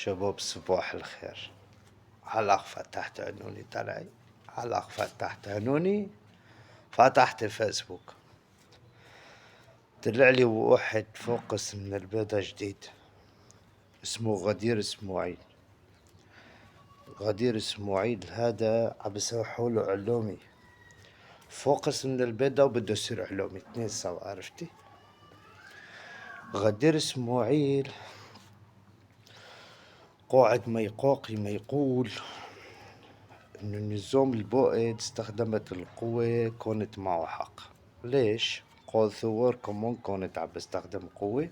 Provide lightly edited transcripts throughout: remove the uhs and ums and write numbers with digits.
شباب صباح الخير. علق فتحت عيوني طلعي، علق فتحت عيوني، فتحت فيسبوك، طلع لي واحد فوقس من البيضة جديد اسمه غدير اسماعيل. غدير اسماعيل هذا عم بيسوحوا له علومي، فوقس من البيضة وبده يصير علومي، اتنين سوا، عرفتي؟ غدير اسماعيل قاعد ما يقاقي ما يقول إن النظام البائد استخدمت القوة كانت معه حق. ليش؟ قال ثوار كمان كانت عم بستخدم قوة،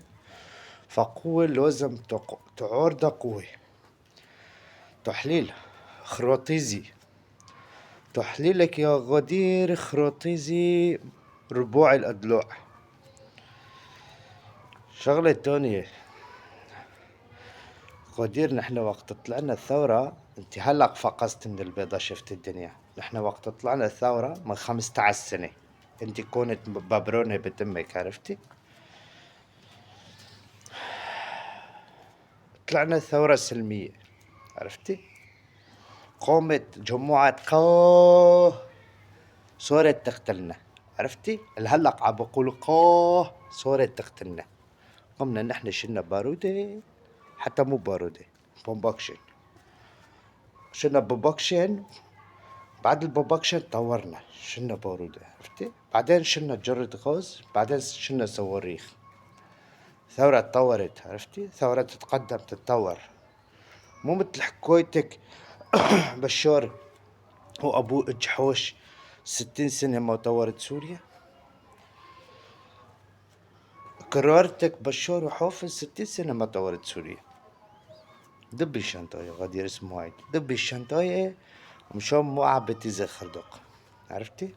فقوة لازم تعارضها قوة. تحليل خراطيزي، تحليلك يا غدير خراطيزي رباعي الأضلاع. شغلة تانية غدير، نحن وقت طلعنا الثورة، انت هلق فقست من البيضة شفت الدنيا، نحن وقت طلعنا الثورة من 15 سنة انت كنت ببرونة بتمك، عرفتي؟ طلعنا ثورة سلمية، عرفتي؟ قامت جماعة قاه صارت تقتلنا، عرفتي؟ الهلق عم بقول قاه صارت تقتلنا. قمنا نحن شلنا بارودة، حتى مو بارودة، بومباكشن، شلنا بومباكشن. بعد البومباكشن طورنا شلنا بارودة، عرفتي؟ بعدين شلنا جرة غاز، بعدين شلنا صواريخ. ثورة تطورت، عرفتي؟ ثورة تتقدم تتطور، مو مثل حكايتك بشار وأبوه إجحوش 60 سنة ما طورت سوريا. قرارتك بشار وحافظ 60 سنة ما طورت سوريا. دبي الشنطاية غدير اسماعيل، دبي الشنطاية ومشان مو عبتي زي خردق، عرفتي؟